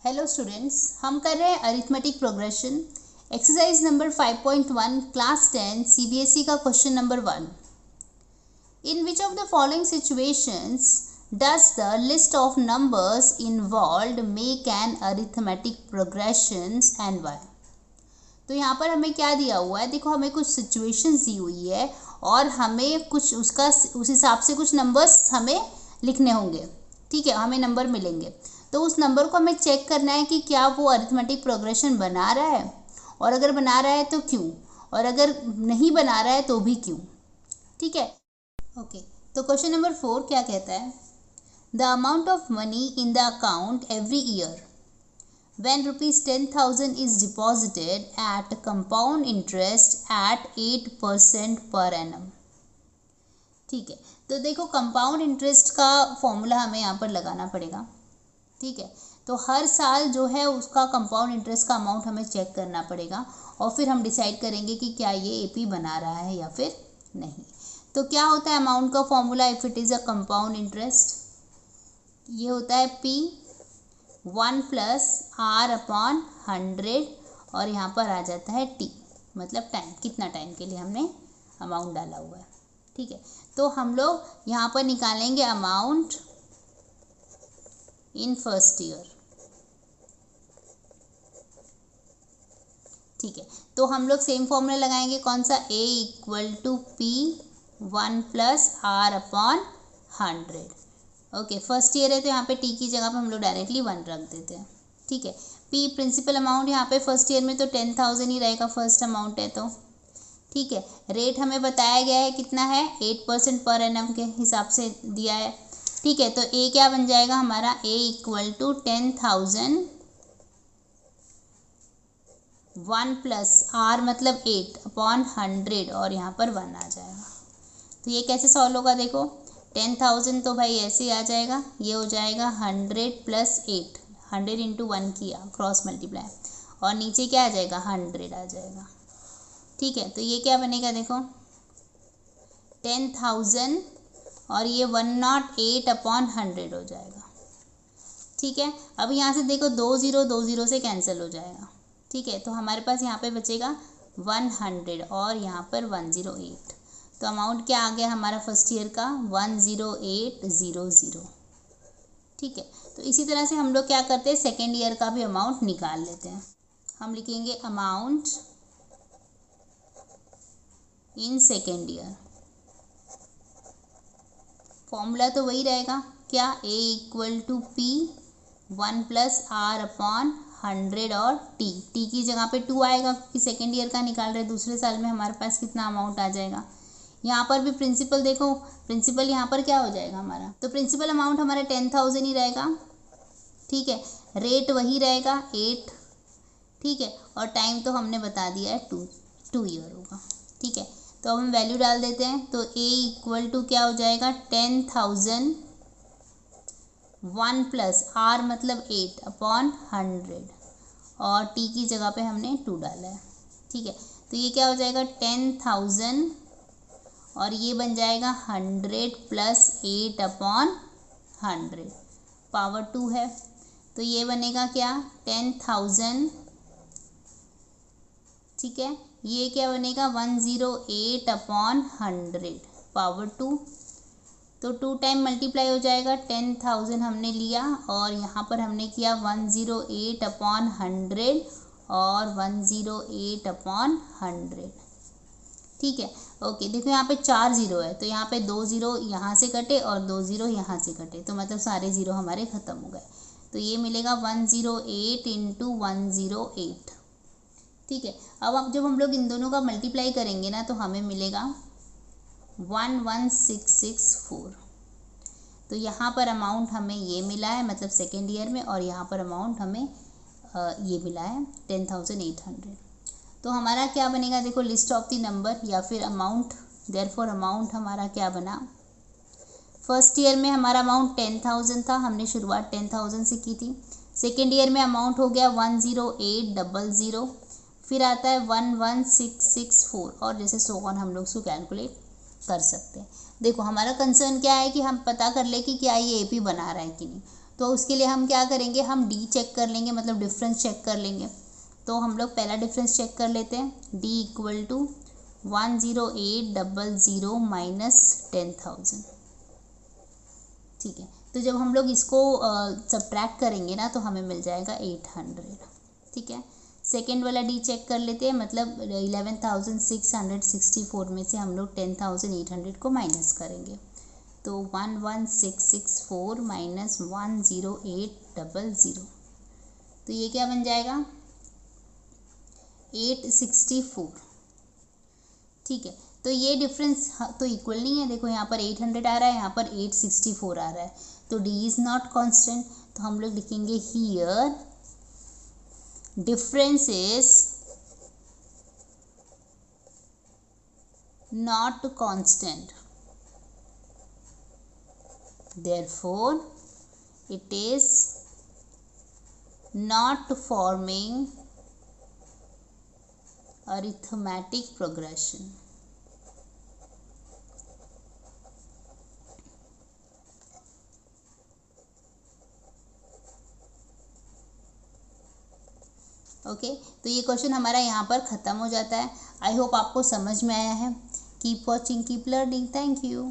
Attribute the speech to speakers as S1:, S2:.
S1: Hello students, हम कर रहे हैं arithmetic progression exercise number 5.1 class 10 CBSE का question number 1। In which of the following situations does the list of numbers involved make an arithmetic progression and why. तो यहाँ पर हमें क्या दिया हुआ है, देखो हमें कुछ सिचुएशंस दी हुई है और हमें कुछ उसका उस हिसाब से कुछ नंबर्स हमें लिखने होंगे। ठीक है, हमें नंबर मिलेंगे तो उस नंबर को हमें चेक करना है कि क्या वो अरिथमेटिक प्रोग्रेशन बना रहा है, और अगर बना रहा है तो क्यों, और अगर नहीं बना रहा है तो भी क्यों। ठीक है, ओके। तो क्वेश्चन नंबर 4 क्या कहता है, the amount of money in the account every year when rupees 10,000 is deposited at compound interest at 8% per annum। ठीक है, तो देखो कंपाउंड इंटरेस्ट का फॉर्मूला हमें यहाँ पर लगाना पड़ेगा। ठीक है, तो हर साल जो है उसका कंपाउंड इंटरेस्ट का अमाउंट हमें चेक करना पड़ेगा और फिर हम डिसाइड करेंगे कि क्या ये एपी बना रहा है या फिर नहीं। तो क्या होता है अमाउंट का formula if it is a compound interest, ये होता है पी 1 प्लस आर अपॉन 100 और यहाँ पर आ जाता है टी, मतलब टाइम, कितना टाइम के लिए हमने अमाउंट डाला हुआ है। ठीक है, तो हम लोग यहाँ पर निकालेंगे अमाउंट इन फर्स्ट ईयर। ठीक है, तो हम लोग सेम फॉर्मूला लगाएंगे, कौन सा, A equal to P 1 plus R upon 100। Okay, first year है तो यहाँ पे टी की जगह पे हम लोग डायरेक्टली 1 रख देते हैं। ठीक है, पी प्रिंसिपल अमाउंट यहाँ पे फर्स्ट ईयर में तो 10,000 ही रहेगा, फर्स्ट अमाउंट है तो। ठीक है, रेट हमें बताया गया है कितना है, 8% पर एनम के हिसाब से दिया है। ठीक है, तो ए क्या बन जाएगा हमारा, ए इक्वल टू 10,000 1 प्लस आर मतलब 8 अपॉन 100 और यहाँ पर 1 आ जाएगा। तो ये कैसे सॉल्व होगा, देखो 10,000 तो भाई ऐसे ही आ जाएगा, ये हो जाएगा 100 प्लस 8, 100 इंटू 1 किया क्रॉस मल्टीप्लाई और नीचे क्या आ जाएगा 100 आ जाएगा। ठीक है, तो ये क्या बनेगा, देखो 10,000 और ये 108 अपॉन 100 हो जाएगा। ठीक है, अब यहाँ से देखो 2 0 से कैंसिल हो जाएगा। ठीक है, तो हमारे पास यहाँ पे बचेगा 100 और यहाँ पर 108। तो अमाउंट क्या आ गया हमारा फर्स्ट ईयर का, 10800। ठीक है, तो इसी तरह से हम लोग क्या करते हैं, सेकेंड ईयर का भी अमाउंट निकाल लेते हैं। हम लिखेंगे amount in second year, formula तो वही रहेगा, क्या, A equal to P 1 plus R upon 100 और टी की जगह पे 2 आएगा क्योंकि सेकेंड ईयर का निकाल रहे, दूसरे साल में हमारे पास कितना अमाउंट आ जाएगा। यहाँ पर भी प्रिंसिपल देखो, प्रिंसिपल यहाँ पर क्या हो जाएगा हमारा, तो प्रिंसिपल अमाउंट हमारा 10,000 ही रहेगा। ठीक है, रेट वही रहेगा 8। ठीक है, और टाइम तो हमने बता दिया है 2 ईयर होगा। ठीक है, तो अब हम वैल्यू डाल देते हैं, तो ए इक्वल टू क्या हो जाएगा 10,000 1 प्लस आर मतलब 8 अपॉन 100 और टी की जगह पे हमने 2 डाला है। ठीक है, तो ये क्या हो जाएगा 10,000 और ये बन जाएगा 100 प्लस 8 अपॉन 100 पावर 2 है, तो ये बनेगा क्या 10,000। ठीक है, ये क्या बनेगा 108 अपॉन 100 पावर 2, तो 2 टाइम मल्टीप्लाई हो जाएगा, 10,000 हमने लिया और यहाँ पर हमने किया 108 अपॉन 100 और 108 अपॉन 100। ठीक है, ओके, देखो यहाँ पे 4 0 है तो यहाँ पे 2 0 यहाँ से कटे और 2 0 यहाँ से कटे, तो मतलब सारे 0 हमारे ख़त्म हो गए, तो ये मिलेगा 108 इंटू 108। ठीक है, अब जब हम लोग इन दोनों का मल्टीप्लाई करेंगे ना तो हमें मिलेगा 11664। तो यहाँ पर अमाउंट हमें ये मिला है, मतलब सेकेंड ईयर में, और यहाँ पर अमाउंट हमें ये मिला है 10,800। तो हमारा क्या बनेगा, देखो लिस्ट ऑफ द नंबर या फिर अमाउंट, देयरफॉर अमाउंट हमारा क्या बना, फर्स्ट ईयर में हमारा अमाउंट 10,000 था, हमने शुरुआत 10,000 से की थी। सेकेंड ईयर में अमाउंट हो गया 10800, फिर आता है 11664 और जैसे सो ऑन हम लोग उसको कैलकुलेट कर सकते हैं। देखो हमारा कंसर्न क्या है कि हम पता कर ले कि क्या ये एपी बना रहा है कि नहीं। तो उसके लिए हम क्या करेंगे, हम डी चेक कर लेंगे, मतलब डिफरेंस चेक कर लेंगे। तो हम लोग पहला डिफरेंस चेक कर लेते हैं, डी इक्वल टू 10800 माइनस 10,000। ठीक है, तो जब हम लोग इसको सब्ट्रैक्ट करेंगे ना तो हमें मिल जाएगा 800। ठीक है, सेकेंड वाला डी चेक कर लेते हैं, मतलब 11,664 में से हम लोग 10,800 को माइनस करेंगे, तो 11,664 माइनस 10800, तो ये क्या बन जाएगा 864। ठीक है, तो ये डिफरेंस तो इक्वल नहीं है, देखो यहाँ पर 800 आ रहा है, यहाँ पर 864 आ रहा है, तो डी इज़ नॉट कांस्टेंट। तो हम लोग लिखेंगे here difference is not constant, therefore it is not forming arithmetic progression. Okay, तो ये क्वेश्चन हमारा यहाँ पर ख़त्म हो जाता है। आई होप आपको समझ में आया है। Keep watching, keep learning. Thank you.